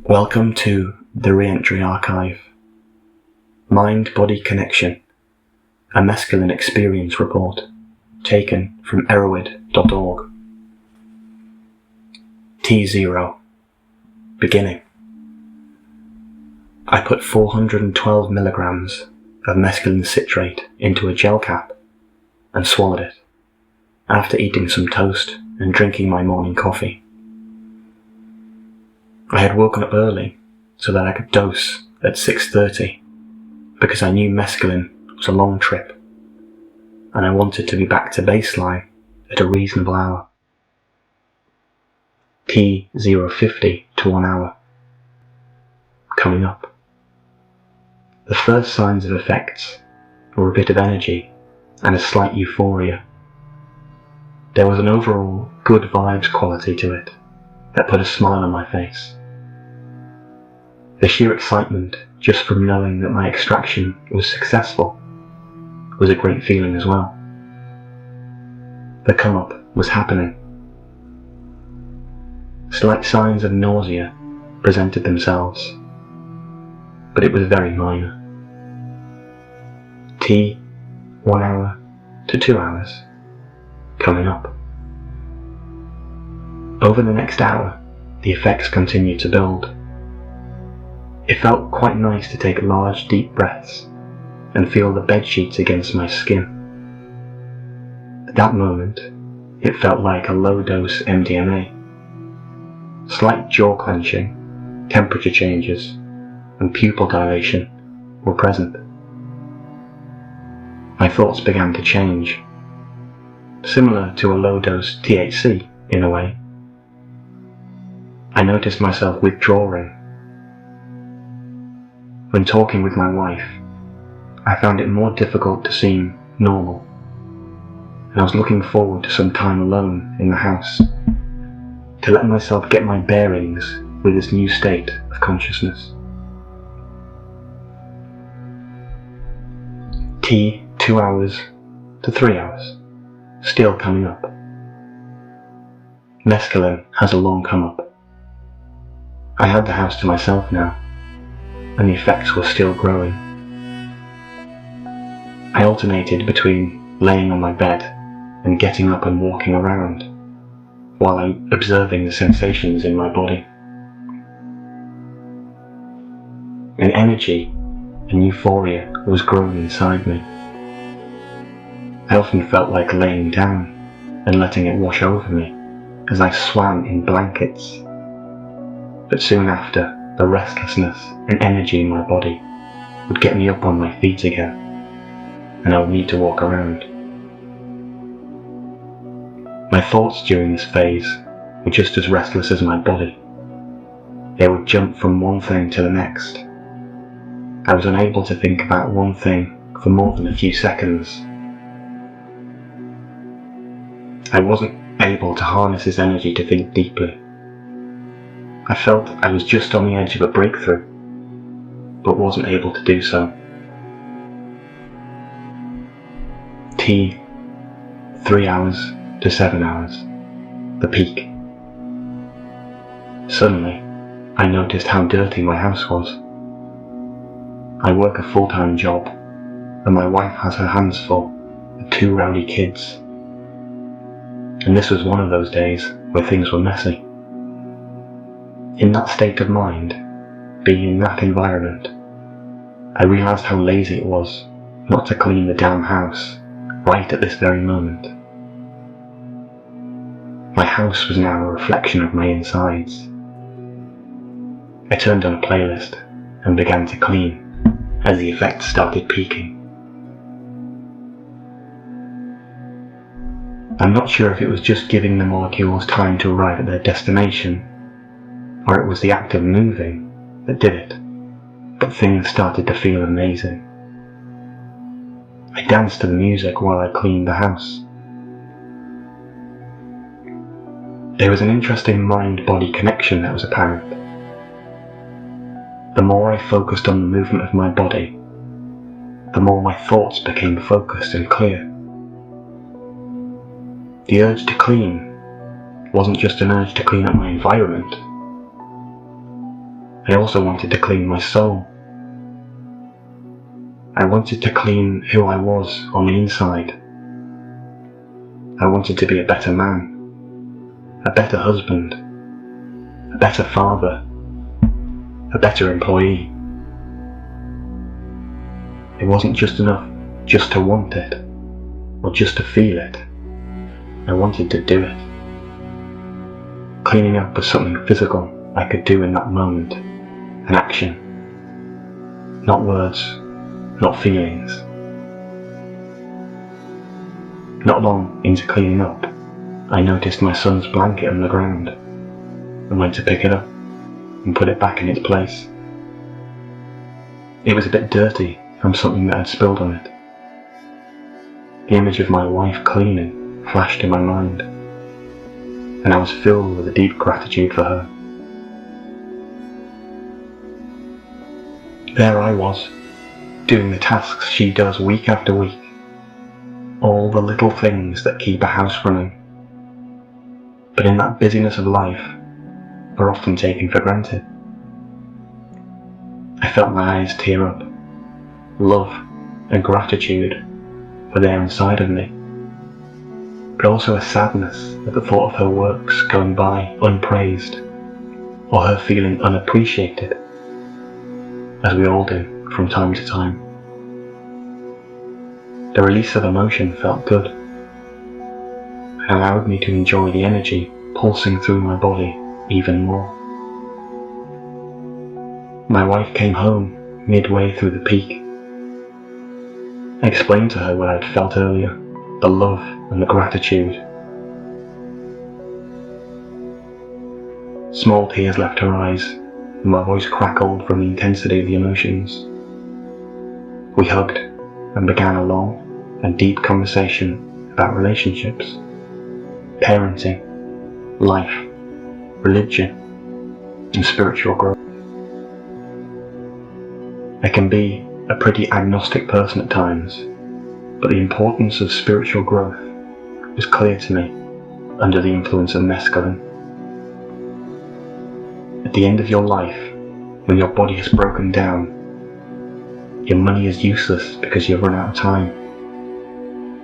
Welcome to the Reentry Archive. Mind-Body Connection, a Mescaline experience report taken from erowid.org. T0. Beginning. I put 412 milligrams of mescaline citrate into a gel cap and swallowed it, after eating some toast and drinking my morning coffee. I had woken up early so that I could dose at 6:30 because I knew mescaline was a long trip and I wanted to be back to baseline at a reasonable hour. T050 to 1 hour. Coming up. The first signs of effects were a bit of energy and a slight euphoria. There was an overall good vibes quality to it that put a smile on my face. The sheer excitement just from knowing that my extraction was successful was a great feeling as well. The come-up was happening. Slight signs of nausea presented themselves, but it was very minor. T 1 hour to 2 hours. Coming up. Over the next hour, the effects continued to build. It felt quite nice to take large, deep breaths and feel the bed sheets against my skin. At that moment, it felt like a low-dose MDMA. Slight jaw clenching, temperature changes, and pupil dilation were present. My thoughts began to change, similar to a low-dose THC in a way. I noticed myself withdrawing. When talking with my wife, I found it more difficult to seem normal, and I was looking forward to some time alone in the house, to let myself get my bearings with this new state of consciousness. T 2 hours to 3 hours, still coming up. Mescaline has a long come up. I had the house to myself now, and the effects were still growing. I alternated between laying on my bed and getting up and walking around, while I'm observing the sensations in my body. An energy and euphoria was growing inside me. I often felt like laying down and letting it wash over me as I swam in blankets. But soon after, the restlessness and energy in my body would get me up on my feet again, and I would need to walk around. My thoughts during this phase were just as restless as my body. They would jump from one thing to the next. I was unable to think about one thing for more than a few seconds. I wasn't able to harness this energy to think deeply. I felt I was just on the edge of a breakthrough, but wasn't able to do so. T 3 hours to 7 hours, the peak. Suddenly, I noticed how dirty my house was. I work a full-time job, and my wife has her hands full with 2 rowdy kids. And this was one of those days where things were messy. In that state of mind, being in that environment, I realised how lazy it was not to clean the damn house right at this very moment. My house was now a reflection of my insides. I turned on a playlist and began to clean as the effects started peaking. I'm not sure if it was just giving the molecules time to arrive at their destination, or it was the act of moving that did it, but things started to feel amazing. I danced to the music while I cleaned the house. There was an interesting mind-body connection that was apparent. The more I focused on the movement of my body, the more my thoughts became focused and clear. The urge to clean wasn't just an urge to clean up my environment. I also wanted to clean my soul. I wanted to clean who I was on the inside. I wanted to be a better man, a better husband, a better father, a better employee. It wasn't just enough just to want it, or just to feel it. I wanted to do it. Cleaning up was something physical I could do in that moment, an action. Not words, not feelings. Not long into cleaning up, I noticed my son's blanket on the ground and went to pick it up and put it back in its place. It was a bit dirty from something that had spilled on it. The image of my wife cleaning flashed in my mind, and I was filled with a deep gratitude for her. There I was, doing the tasks she does week after week, all the little things that keep a house running, but in that busyness of life are often taken for granted. I felt my eyes tear up. Love and gratitude were there inside of me, but also a sadness at the thought of her works going by unpraised, or her feeling unappreciated, as we all do from time to time. The release of emotion felt good, and allowed me to enjoy the energy pulsing through my body even more. My wife came home midway through the peak. I explained to her what I'd felt earlier, the love and the gratitude. Small tears left her eyes, and my voice crackled from the intensity of the emotions. We hugged and began a long and deep conversation about relationships, parenting, life, religion, and spiritual growth. I can be a pretty agnostic person at times, but the importance of spiritual growth was clear to me under the influence of mescaline. At the end of your life, when your body has broken down, your money is useless because you've run out of time,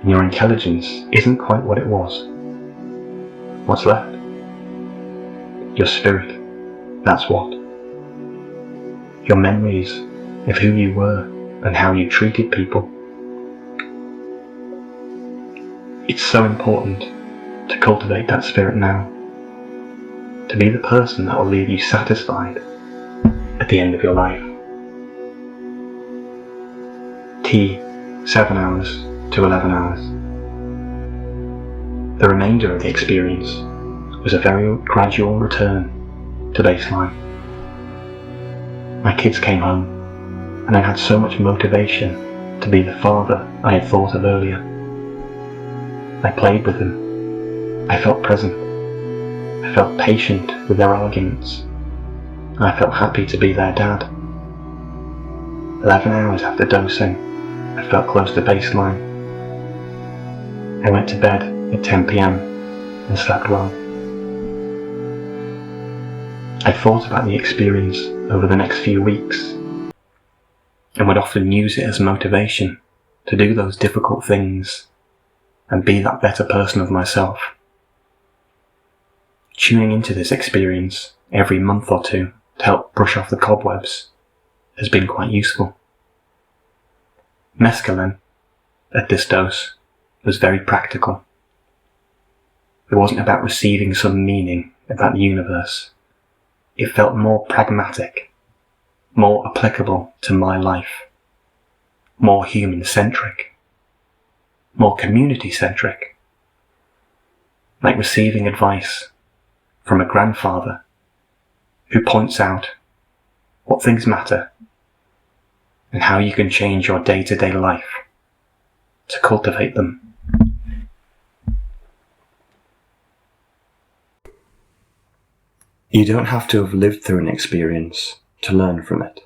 and your intelligence isn't quite what it was. What's left? Your spirit, that's what. Your memories of who you were and how you treated people. It's so important to cultivate that spirit now, to be the person that will leave you satisfied at the end of your life. Tea, 7 hours to 11 hours. The remainder of the experience was a very gradual return to baseline. My kids came home, and I had so much motivation to be the father I had thought of earlier. I played with them. I felt present. I felt patient with their arguments. And I felt happy to be their dad. 11 hours after dosing, I felt close to baseline. I went to bed at 10 p.m. and slept well. I thought about the experience over the next few weeks, and would often use it as motivation to do those difficult things and be that better person of myself. Tuning into this experience every month or two to help brush off the cobwebs has been quite useful. Mescaline, at this dose, was very practical. It wasn't about receiving some meaning about the universe. It felt more pragmatic, more applicable to my life, more human-centric, more community-centric, like receiving advice from a grandfather who points out what things matter and how you can change your day-to-day life to cultivate them. You don't have to have lived through an experience to learn from it.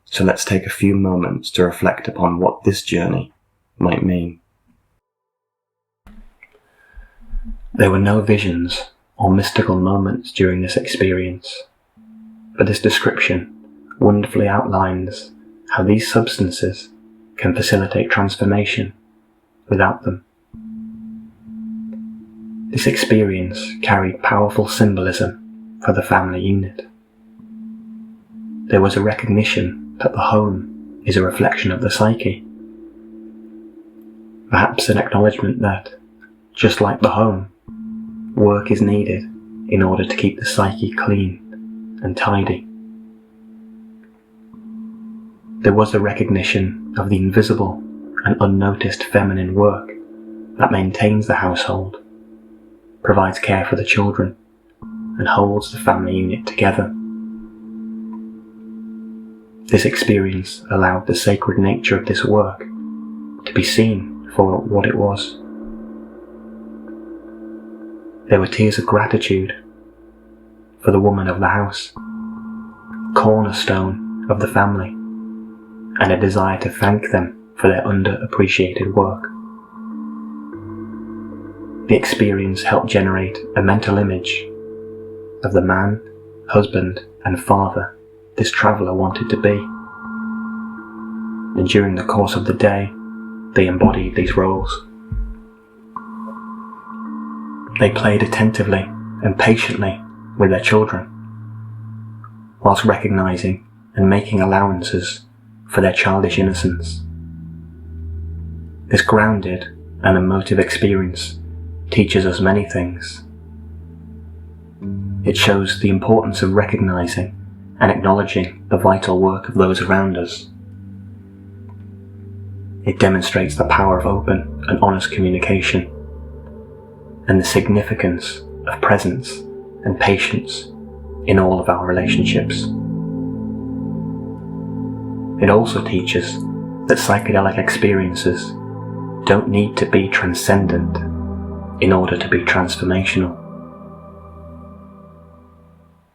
So let's take a few moments to reflect upon what this journey might mean. There were no visions or mystical moments during this experience. but this description wonderfully outlines how these substances can facilitate transformation without them. This experience carried powerful symbolism for the family unit. There was a recognition that the home is a reflection of the psyche. Perhaps an acknowledgement that, just like the home, work is needed in order to keep the psyche clean and tidy. There was a recognition of the invisible and unnoticed feminine work that maintains the household, provides care for the children, and holds the family unit together. This experience allowed the sacred nature of this work to be seen for what it was. There were tears of gratitude for the woman of the house, cornerstone of the family, and a desire to thank them for their underappreciated work. The experience helped generate a mental image of the man, husband, and father this traveller wanted to be. And during the course of the day, they embodied these roles. They played attentively and patiently with their children, whilst recognising and making allowances for their childish innocence. This grounded and emotive experience teaches us many things. It shows the importance of recognising and acknowledging the vital work of those around us. It demonstrates the power of open and honest communication, and the significance of presence and patience in all of our relationships. It also teaches that psychedelic experiences don't need to be transcendent in order to be transformational.